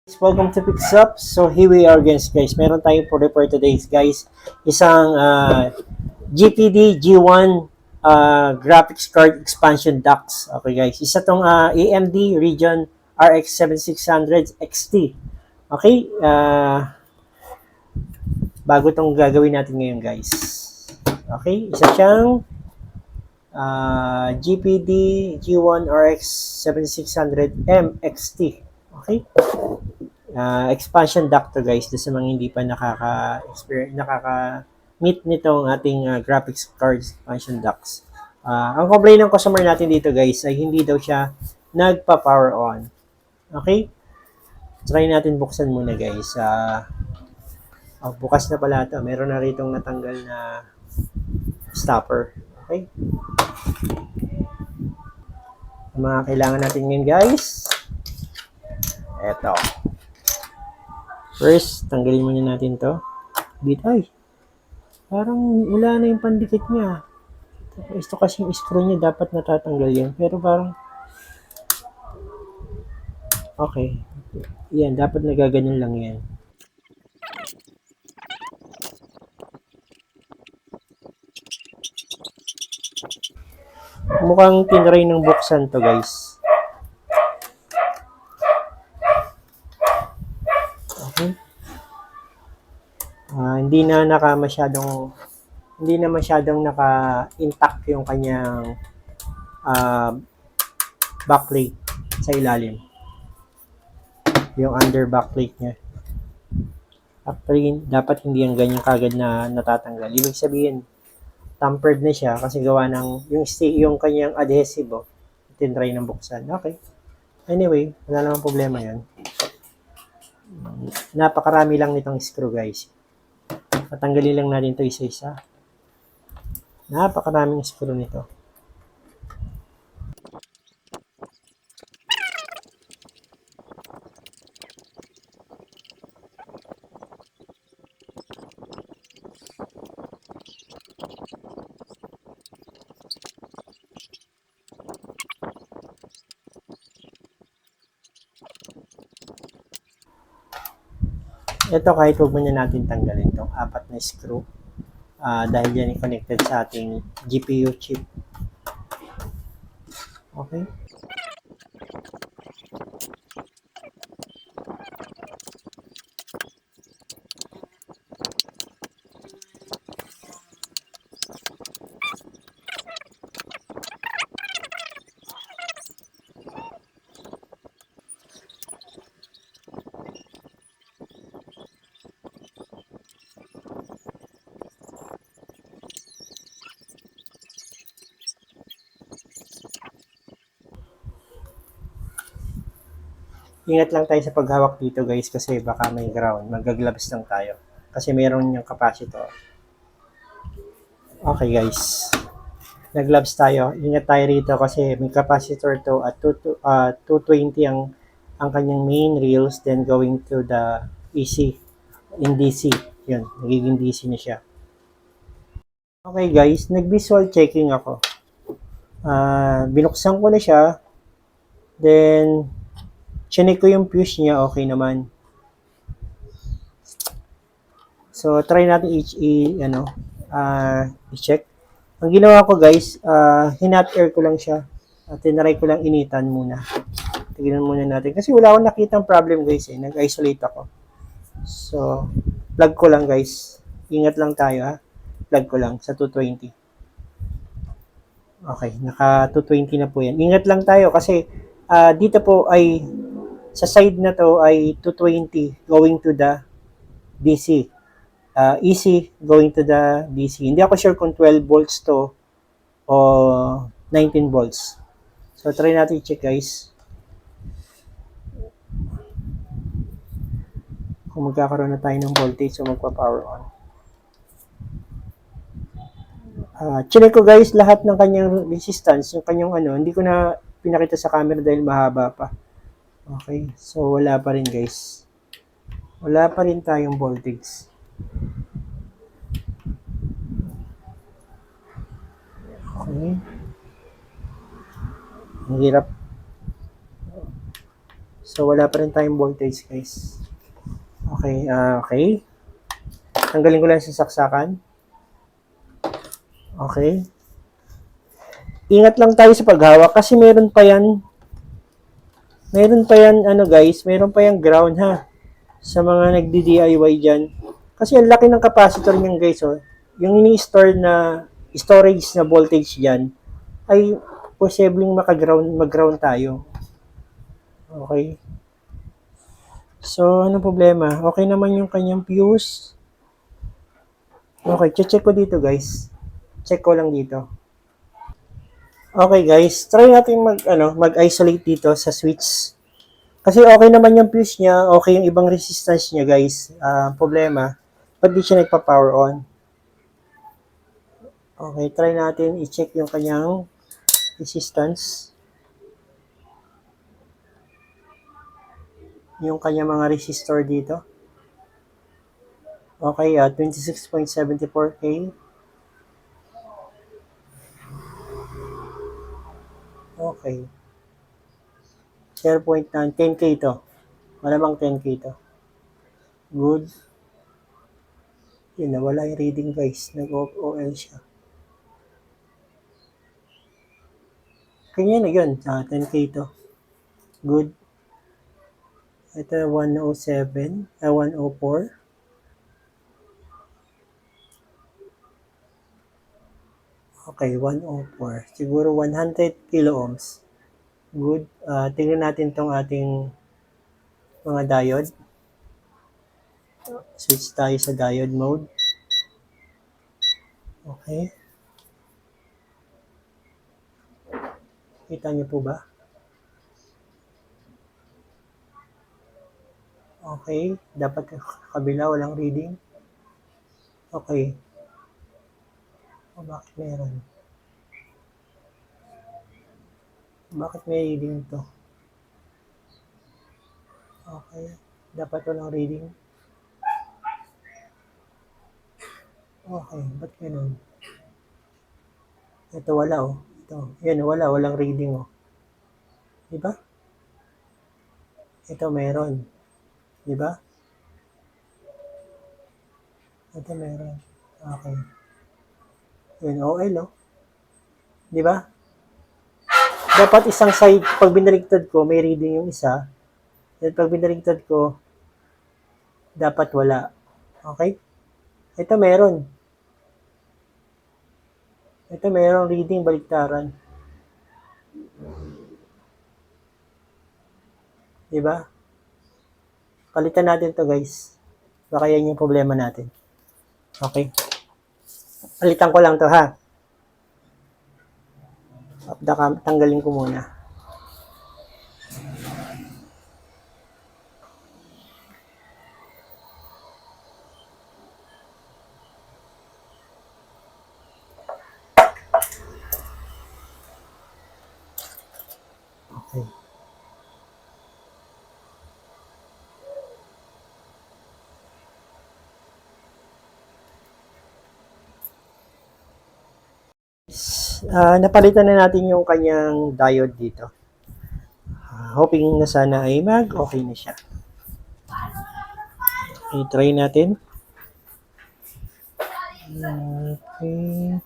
Welcome to Picks Up. So here we are again guys. Meron tayong for report today guys. Isang GPD G1 graphics card expansion docks. Okay guys. Isa tong AMD Radeon RX 7600 XT. Okay. Bago tong gagawin natin ngayon guys. Okay. Isa siyang GPD G1 RX 7600M XT. Okay. Expansion dock to guys sa mga hindi pa nakaka-meet nitong ating graphics card expansion docks. Ang complaint ng customer natin dito guys ay hindi daw siya nagpa-power on. Okay? Try natin buksan muna guys. Bukas na pala ito. Meron na ritong natanggal na stopper. Okay? Ang mga kailangan natin ngayon guys. Eto. First, tanggalin muna natin to. Ay, parang wala na yung pandikit niya. Ito kasi yung screw niya, dapat natatanggal yan. Pero parang, okay. Yan, dapat nagaganyan lang yan. Mukhang tinry ng buksan to guys. Okay. Hindi na masyadong naka-intact yung kanyang backplate sa ilalim. Yung under backplate niya. Actually, dapat hindi yung ganyan kagad na natatanggal. Ibig sabihin, tampered na siya kasi gawa ng yung kanyang adhesive, tinry ng buksan. Okay. Anyway, wala namang problema yan. Napakarami lang nitong screw guys. Patanggalin lang natin ito isa-isa. Napakaraming screw nito. Ito kahit huwag muna natin tanggalin itong 4 na screw dahil yan connected sa ating GPU chip. Okay. Ingat lang tayo sa paghawak dito guys kasi baka may ground. Mag-gloves lang tayo. Kasi meron yung capacitor. Okay guys. Nag-gloves tayo. Ingat tayo rito kasi may capacitor to at 220 ang kanyang main rails then going to the AC in DC. Yun, nagiging DC na siya. Okay guys, nag-visual checking ako. Binuksan ko na siya. Then chinek ko yung fuse niya, okay naman. So, try natin i-check. Ang ginawa ko guys, hinot air ko lang siya. At tinry ko lang initan muna. Tignan muna natin. Kasi wala akong nakitang problem guys eh. Nag-isolate ako. So, plug ko lang guys. Ingat lang tayo ha. Plug ko lang sa 220. Okay, naka 220 na po yan. Ingat lang tayo kasi dito po ay sa side na to ay 220 going to the DC. AC going to the DC. Hindi ako sure kung 12 volts to o 19 volts. So, try natin i-check guys. Kung magkakaroon na tayo ng voltage o magpa-power on. Chinek ko guys lahat ng kanyang resistance, yung kanyang hindi ko na pinakita sa camera dahil mahaba pa. Okay, so wala pa rin guys. Wala pa rin tayong voltage. Okay. Ang hirap. So, wala pa rin tayong voltage, guys. Okay, okay. Tanggalin ko lang sa saksakan. Okay. Ingat lang tayo sa paghawak kasi meron pa yan, ano guys, meron pa yan ground ha, sa mga nagdi-DIY dyan. Kasi ang laki ng capacitor niyan guys, oh. Yung ini-store na storage na voltage dyan, ay posibleng mag-ground tayo. Okay. So, anong problema? Okay naman yung kanyang fuse. Okay, check ko dito guys. Check ko lang dito. Okay guys, try natin mag-isolate dito sa switch. Kasi okay naman yung fuse niya, okay yung ibang resistance niya guys. Problema, ba't di siya nagpa-power on? Okay, try natin i-check yung kanyang resistance. Yung kanyang mga resistor dito. Okay, 26.74K. Okay. 0.9, 10K to. Malamang 10K to. Good. Yun, nawala yung reading guys. Nag-OL siya. Kanya na yun. 10K to. Good. Ito 107. 104. Okay, 104. Siguro 100 kilo ohms. Good. Tingnan natin tong ating mga diode. Switch tayo sa diode mode. Okay. Kita niyo po ba? Okay. Dapat kabila, walang reading. Okay. Bakit meron? Bakit may reading to? Okay. Dapat walang reading. Okay. Ba't ganun? Ito wala oh. Ito. Yan, walang reading oh. Diba? Ito meron. Diba? Ito meron. Okay. Yun, OL oh. Diba? Dapat isang side, pag binaligtad ko, may reading yung isa. Then pag binaligtad ko, dapat wala. Okay? Ito meron. Ito meron reading baliktaran. Diba? Palitan natin to guys. Baka yan yung problema natin. Okay? Palitan ko lang to ha. Tanggalin ko muna. Okay. Napalitan na natin yung kanyang diode dito. Hoping na sana ay okay na siya. Okay, try natin. Okay.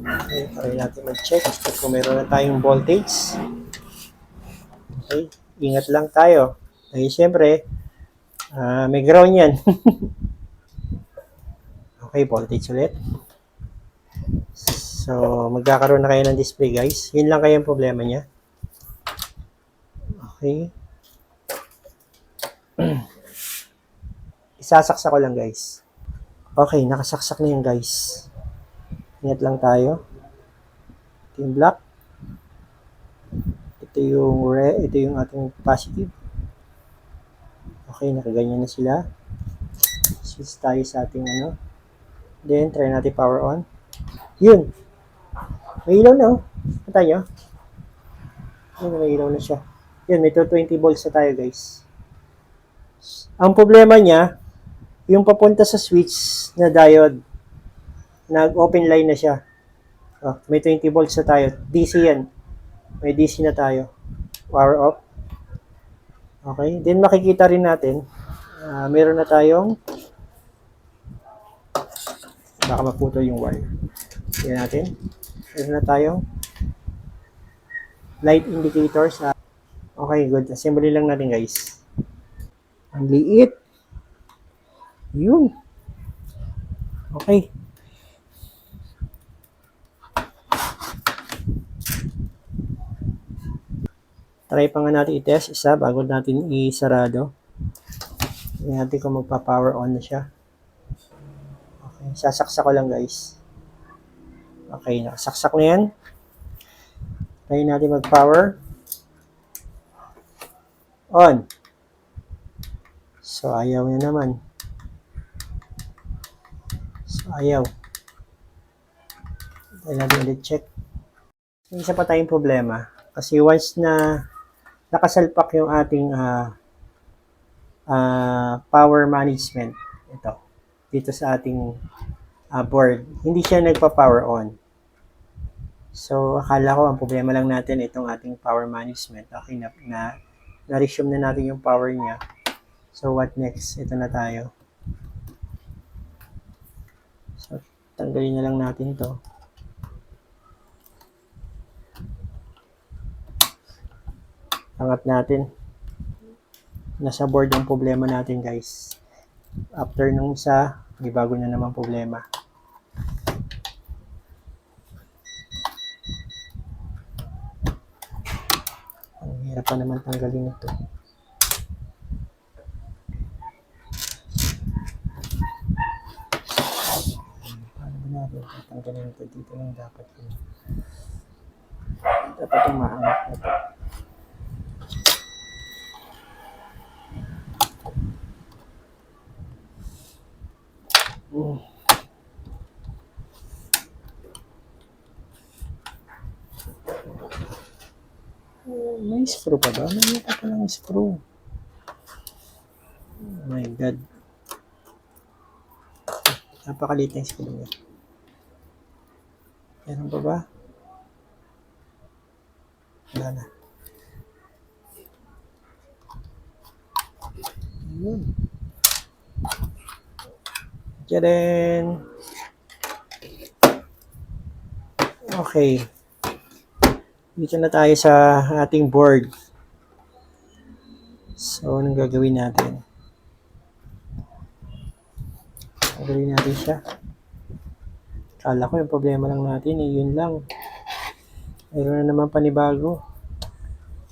Okay, try natin mag-check kung meron na tayong voltage. Okay, ingat lang tayo. Dahil syempre, may ground yan. Okay, voltage ulit. So, magkakaroon na kayo ng display guys. Yun lang kaya yung problema niya. Okay. Isasaksak ko lang guys. Okay, nakasaksak na yan guys. Ingat lang tayo. Ito yung black. Ito yung red. Ito yung ating positive. Okay, nakaganyan na sila. Switch tayo sa ating Then, try natin power on. Yun. May ilaw na oh. Kita nyo? Yun, may ilaw na siya. Yun, may 220 volts na tayo guys. Ang problema niya, yung papunta sa switch na diode, nag-open line na siya. Oh, may 20 volts na tayo. DC yan. May DC na tayo. Power off. Okay. Then makikita rin natin, meron na tayong, baka maputol yung wire. Tingnan natin. Meron na tayong light indicators. Okay, good. Assembly lang natin, guys. Ang liit. Yun. Okay. Try pa nga natin i-test isa bago natin isarado. Tingnan natin kung magpa-power on na siya. Okay, sasaksak ko lang, guys. Okay, nakasaksak na yan. Try natin mag-power on. So, ayaw na naman. So, ayaw. Try natin ulit check. May isa pa tayong problema. Kasi once na nakasalpak yung ating power management, ito, dito sa ating board, hindi siya nagpa-power on. So, akala ko ang problema lang natin itong ating power management. Okay, na-resume na natin yung power niya. So, what next? Ito na tayo. So, tanggalin na lang natin to. Angat natin. Nasa board yung problema natin, guys. After nung isa, may bago na naman problema. Ang hirap pa naman tanggalin ito. Paano ba natin tanggalin ito? Dito lang dapat yun. Dapat yung maangat na ito. May screw pa ba? May pa palang screw. Oh my God. Napakaliit na yung screw niya. Meron pa ba? Wala na. Yun. Tadaan! Okay. Dito na tayo sa ating board. So, anong gagawin natin? Gagawin natin siya. Kala ko yung problema lang natin, yun lang. Mayroon na naman panibago.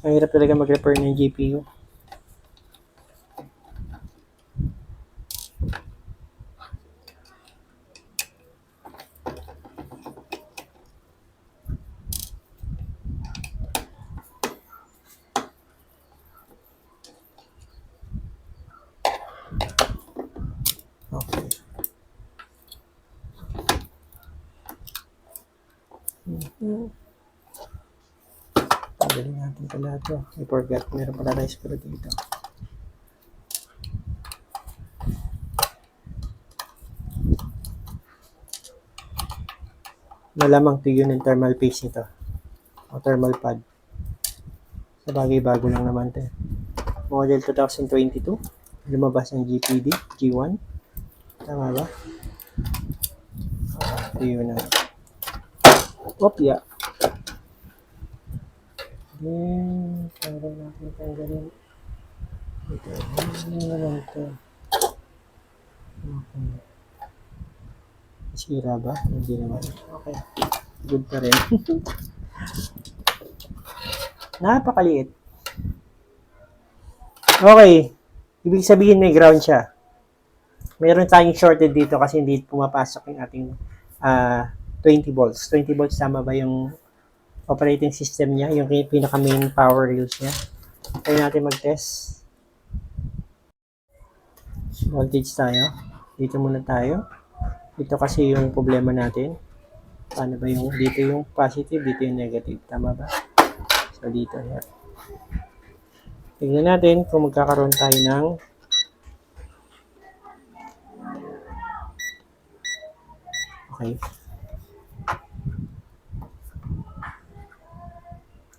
Ang hirap talaga mag-repair ng GPU. Okay. Pagaling natin pala ito. I forgot. Meron pala tayo screw dito. Malamang to yun yung thermal paste nito. O thermal pad. Sa bagay, bago lang naman ito. Model 2022. Lumabas ang GPD, G1. Tama ba? Ito yun na. Opya. Then, tanggal natin tanggalin. Ito. Ano na lang ito? Okay. Sira ba? Hindi naman. Okay. Good pa rin. Napakaliit. Okay. Ibig sabihin may ground siya. Meron tayong shorted dito kasi hindi pumapasok yung ating 20 volts. 20 volts, tama ba yung operating system niya? Yung pinaka main power rails niya. Try natin mag-test. Voltage tayo. Dito muna tayo. Dito kasi yung problema natin. Paano ba yung dito yung positive, dito yung negative. Tama ba? So, dito. Here. Tignan natin kung magkakaroon tayo ng okay.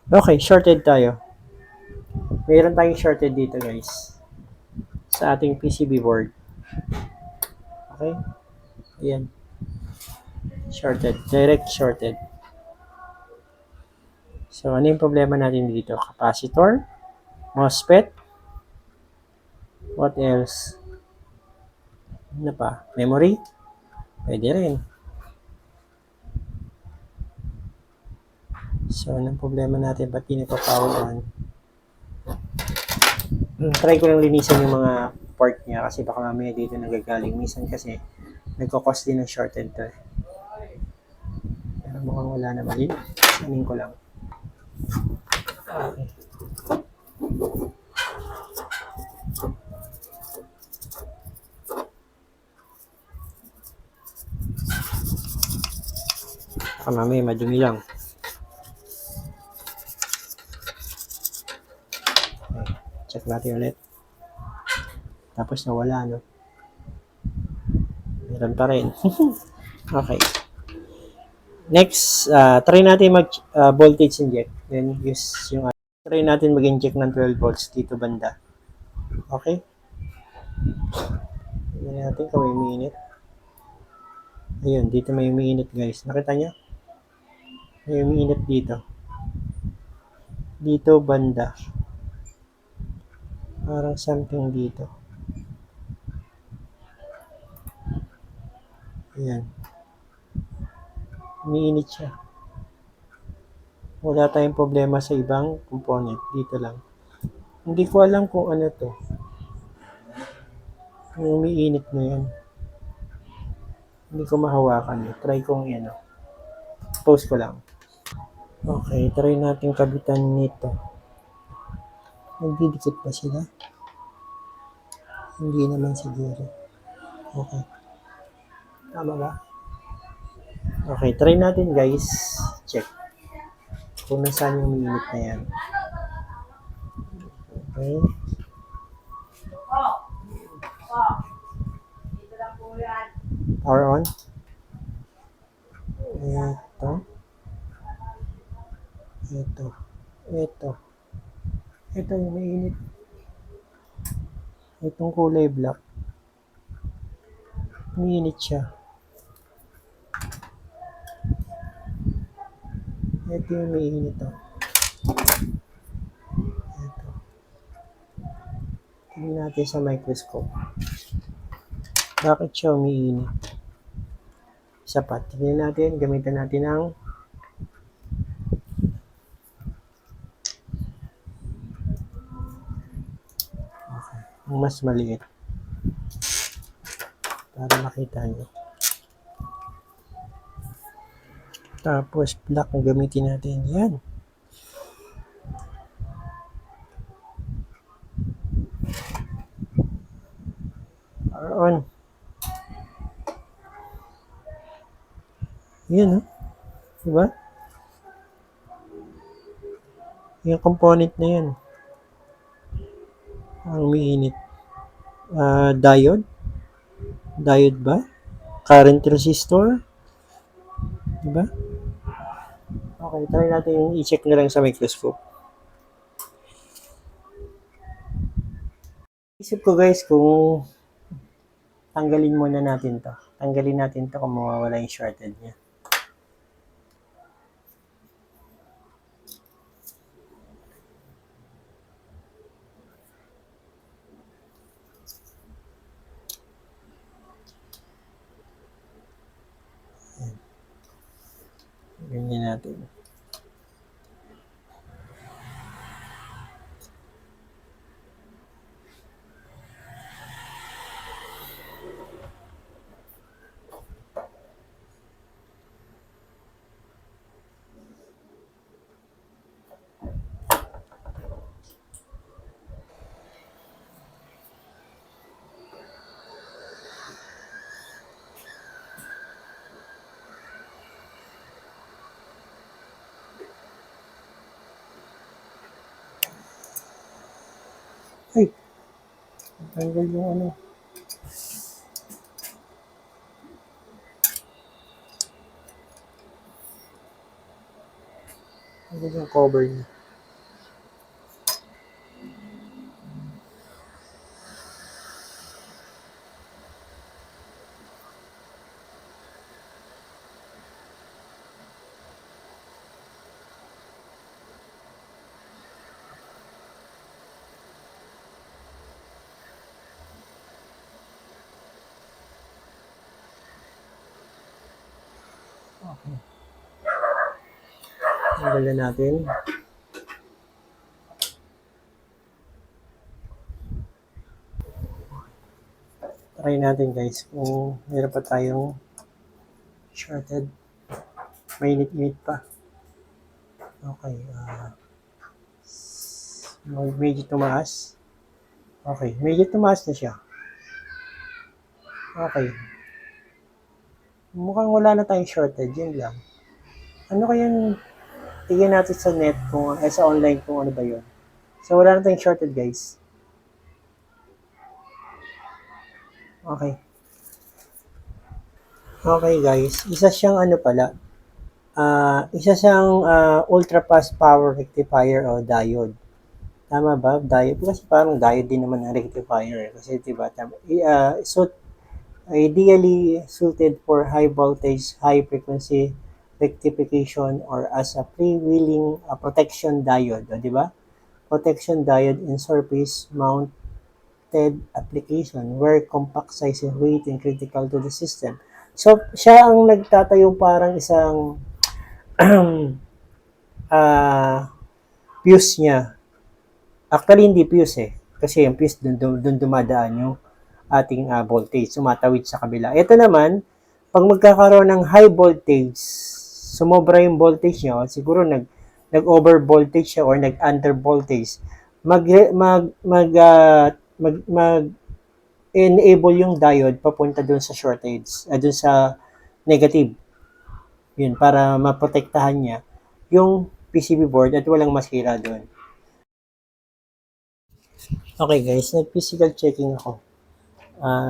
Okay, shorted tayo. Mayroon tayong shorted dito guys. Sa ating PCB board. Okay? Ayan. Shorted. Direct shorted. So, ano yung problema natin dito? Capacitor, MOSFET, what else? Ano pa? Memory? Pwede rin. So, anong problema natin? Ba't di nagpa-power on? Try ko lang linisan yung mga port niya kasi baka mamaya dito nagagaling. Minsan kasi nagkakos din ng shorted to. Pero mukhang wala na mali. Sanin ko lang. Okay. Baka mamaya madumi lang. Okay. Check natin ulit. Tapos nawala, no? Meron pa rin. Okay. Next, try natin mag-voltage inject. Then use yung try natin mag-inject ng 12 volts dito banda. Okay? Tingnan natin kung may umiinit. Ayun, dito may umiinit guys. Nakita nyo? May umiinit dito. Dito banda. Parang something dito. Ayan. Umiinit siya. Wala tayong problema sa ibang component. Dito lang. Hindi ko alam kung ano to. Yung umiinit na yan. Hindi ko mahawakan. Try kong yan. Post ko lang. Okay, try natin kabitan nito. Nagdidikit ba sila? Hindi naman siguro. Okay. Tama ba? Okay, try natin guys. Check. Kung nasaan yung umiinit na yan. Okay. Power on. Ito. Ito. Ito. Ito yung mainit. Itong kulay black. Umiinit siya. Ito yung mainit. Ito. Tingnan natin sa microscope. Bakit siya umiinit? Sapat. Tingnan natin. Gamitan natin ang mas maliit para makita nyo. Tapos black ang gamitin natin. Yan. Power on. Yan, diba? Yung component na yan ang umiinit. Diode. Diode ba? Current resistor. Diba? Okay, try natin i-check na lang sa microscope. Isip ko guys kung tanggalin muna natin to. Tanggalin natin to kung mawawala yung shorted niya. Ganyan natin. Ay! Tanggal yung ano. Tanggal yung cover niya. Tanggalin natin. Try natin guys kung meron pa tayong shorted. Mainit-init pa. Okay. Medyo tumaas. Okay. Medyo tumaas na siya. Okay. Mukhang wala na tayong shorted. Yun lang. Ano kaya tingnan natin sa net kung sa online kung ano ba yun. So wala na tayong shorted guys. Okay. Okay guys. Isa siyang ano pala. Isa siyang ultra fast power rectifier o diode. Tama ba? Diode. Kasi parang diode din naman ang rectifier. Kasi diba, ideally suited for high voltage, high frequency rectification or as a freewheeling protection diode. Di ba? Protection diode in surface mounted application where compact size and weight is critical to the system. So, siya ang nagtatayo parang isang fuse niya. Actually, hindi fuse eh. Kasi yung fuse, dun dumadaan yung ating voltage. Sumatawid sa kabila. Ito naman, pag magkakaroon ng high voltage, sumobra yung voltage niya, siguro nag-over voltage siya or nag-under voltage, enable yung diode papunta dun sa shortage, dun sa negative. Yun, para maprotektahan niya yung PCB board at walang masira doon. Okay guys, nag-physical checking ako.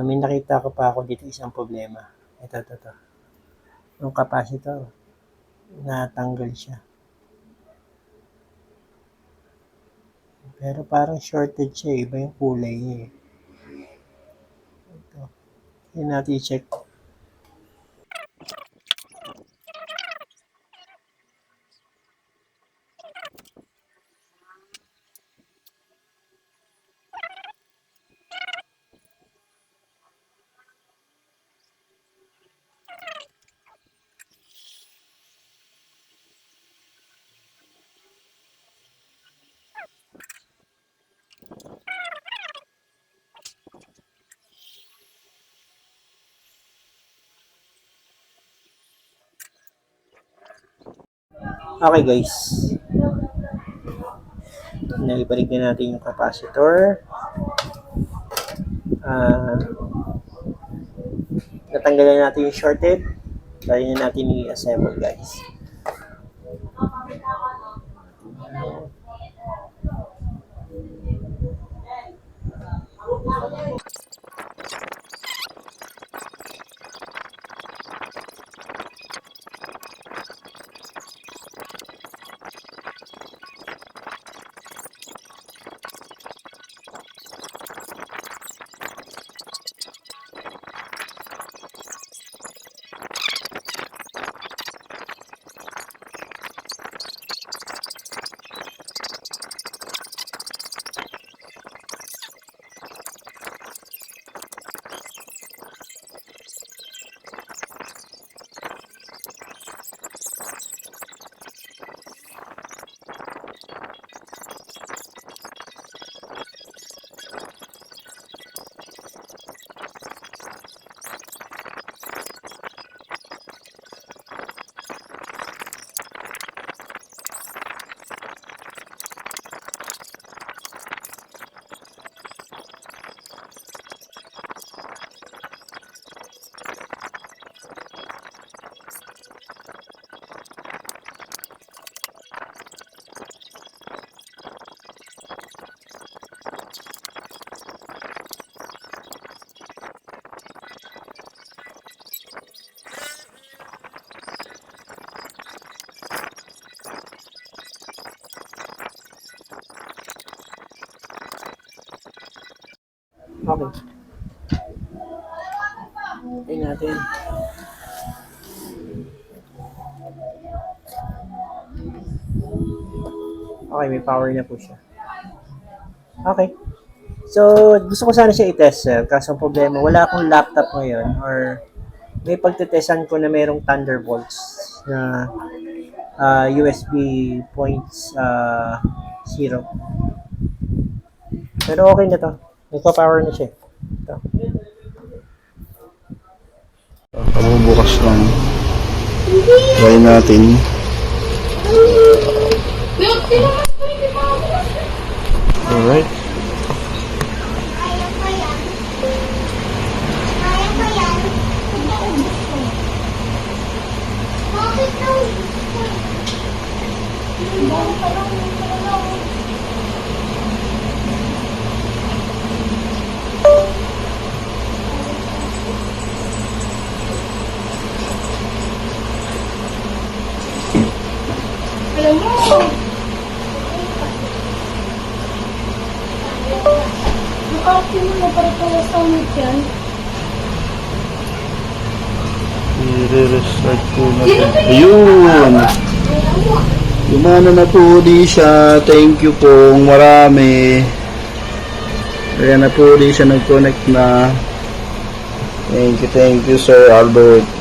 May nakita ko pa ako dito isang problema. Ito. Yung capacitor, natanggal siya. Pero parang shorted siya, iba yung kulay niya eh. Ito. Hindi natin i-check. Okay guys. Naibalik na natin yung capacitor. Natanggalan natin yung shorted. Kaya na natin i-assemble guys. Okay. Tingnan natin. Okay, may power na po siya. Okay. So, gusto ko sana siya i-test, sir. Kaso ang problema, wala akong laptop ngayon or may pagtitestan ko na mayroong Thunderbolts na USB points 0. Pero okay na to. Nagpa-power na siya. Ito. Bukas lang. Try natin. Alright. Alam mo, nakapin mo na para pala sa ulit yan. I-restart ko na to. Ayun! Gumana na po di siya. Thank you po. Marami. Ayan na po di siya nag-connect na. Thank you Sir Albert.